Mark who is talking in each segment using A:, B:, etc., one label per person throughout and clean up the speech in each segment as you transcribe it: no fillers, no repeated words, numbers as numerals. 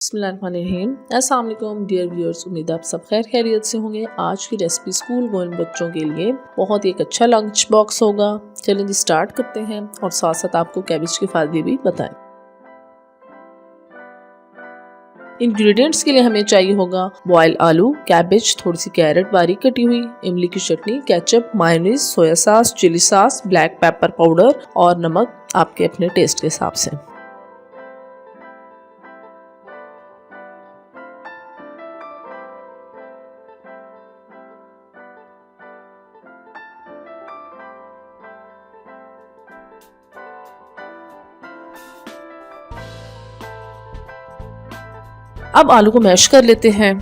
A: बिस्मिल्लाहिर्रहमानिर्रहीम। अस्सलाम वालेकुम डियर व्यूअर्स, उम्मीद आप सब खैर खैरियत से होंगे। आज की रेसिपी स्कूल गोइंग बच्चों के लिए बहुत ही एक अच्छा लंच बॉक्स होगा। चलें जी स्टार्ट करते हैं और साथ साथ आपको कैबेज के फायदे भी बताएं। इंग्रेडिएंट्स के लिए हमें चाहिए होगा बॉयल आलू, कैबेज, थोड़ी सी कैरेट बारीक कटी हुई, इमली की चटनी, ketchup, mayonnaise, soya sauce, chilli sauce, black pepper powder और नमक आपके अपने टेस्ट के हिसाब से। अब आलू को मैश कर लेते हैं।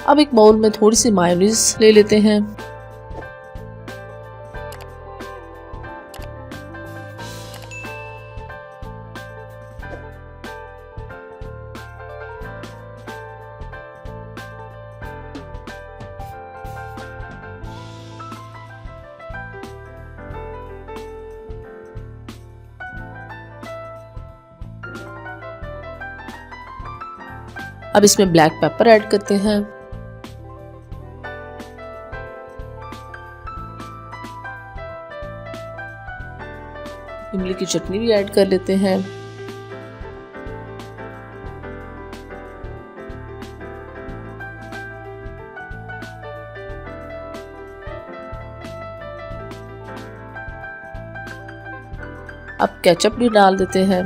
A: अब एक बाउल में थोड़ी सी मायोनीज ले लेते हैं। अब इसमें ब्लैक पेपर ऐड करते हैं। इमली की चटनी भी ऐड कर लेते हैं। अब केचप भी डाल देते हैं।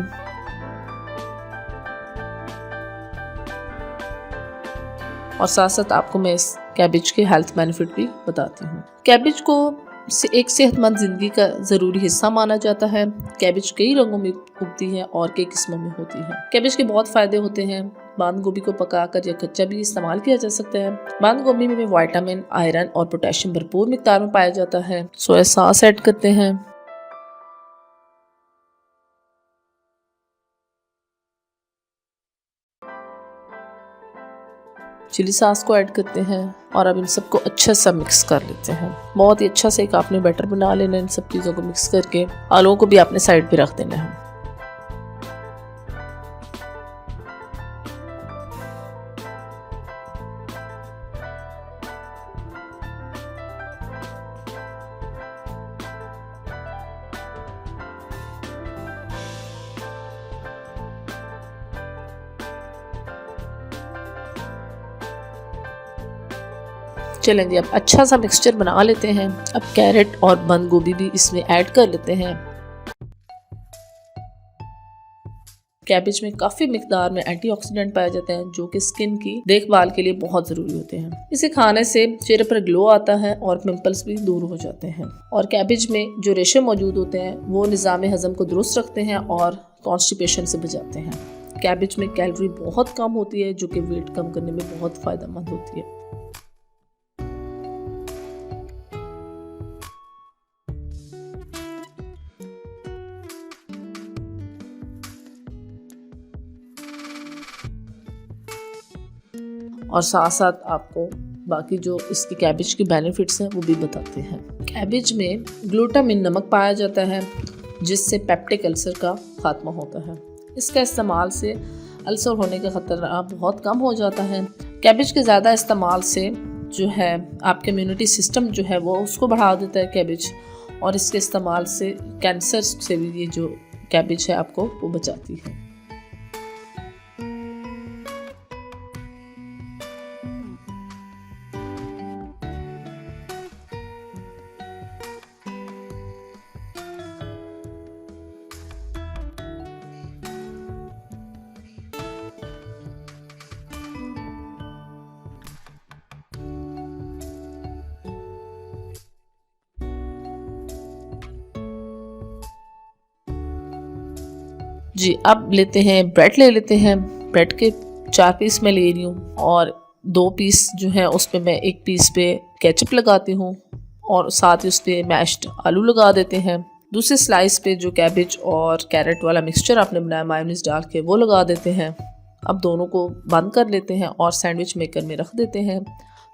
A: और साथ साथ आपको मैं इस कैबेज के हेल्थ बेनिफिट भी बताती हूँ। कैबेज को एक सेहतमंद जिंदगी का ज़रूरी हिस्सा माना जाता है। कैबेज कई रंगों में उगती है और कई किस्मों में होती है। कैबेज के बहुत फायदे होते हैं। बंद गोभी को पकाकर या कच्चा भी इस्तेमाल किया जा सकता है। बंद गोभी में विटामिन, आयरन और पोटेशियम भरपूर मिकदार में पाया जाता है। सोया सॉस ऐड करते हैं। चिली सॉस को ऐड करते हैं और अब इन सबको अच्छा सा मिक्स कर लेते हैं। बहुत ही अच्छा से एक आपने बैटर बना लेना। इन सब चीज़ों को मिक्स करके आलूओं को भी आपने साइड पे रख देना है। चलें जी अब अच्छा सा मिक्सचर बना लेते हैं। अब कैरेट और बंद गोभी भी इसमें ऐड कर लेते हैं। कैबेज में काफ़ी मिकदार में एंटीऑक्सीडेंट पाए जाते हैं जो कि स्किन की देखभाल के लिए बहुत ज़रूरी होते हैं। इसे खाने से चेहरे पर ग्लो आता है और पिंपल्स भी दूर हो जाते हैं। और कैबेज में जो रेशे मौजूद होते हैं वो निज़ाम हज़म को दुरुस्त रखते हैं और कॉन्स्टिपेशन से बचाते हैं। कैबेज में कैलोरी बहुत कम होती है जो कि वेट कम करने में बहुत फ़ायदेमंद होती है। और साथ साथ आपको बाकी जो इसकी कैबेज के बेनिफिट्स हैं वो भी बताते हैं। कैबेज में ग्लूटामिन नमक पाया जाता है जिससे पेप्टिक अल्सर का खात्मा होता है। इसका इस्तेमाल से अल्सर होने का खतरा बहुत कम हो जाता है। कैबेज के ज़्यादा इस्तेमाल से जो है आपके इम्यूनिटी सिस्टम जो है वो उसको बढ़ा देता है कैबेज। और इसके इस्तेमाल से कैंसर से भी ये जो कैबेज है आपको वो बचाती है। जी अब लेते हैं ब्रेड ले लेते हैं। ब्रेड के 4 पीस मैं ले रही हूँ और 2 पीस जो है उस पर मैं एक पीस पे केचप लगाती हूँ और साथ ही उस पर मैश्ड आलू लगा देते हैं। दूसरे स्लाइस पे जो कैबेज और कैरेट वाला मिक्सचर आपने बनाया मायोनीज डाल के वो लगा देते हैं। अब दोनों को बंद कर लेते हैं और सैंडविच मेकर में रख देते हैं।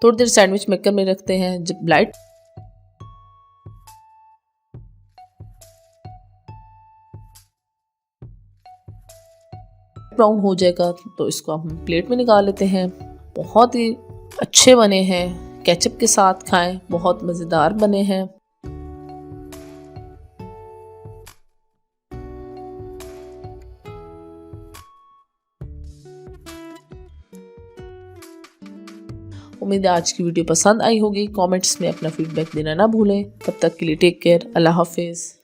A: थोड़ी देर सैंडविच मेकर में रखते हैं। जब लाइट ब्राउन हो जाएगा तो इसको हम प्लेट में निकाल लेते हैं। बहुत ही अच्छे बने हैं, केचप के साथ खाएं, बहुत मज़ेदार बने हैं। उम्मीद है आज की वीडियो पसंद आई होगी। कमेंट्स में अपना फीडबैक देना ना भूलें। तब तक के लिए टेक केयर। अल्लाह हाफिज़।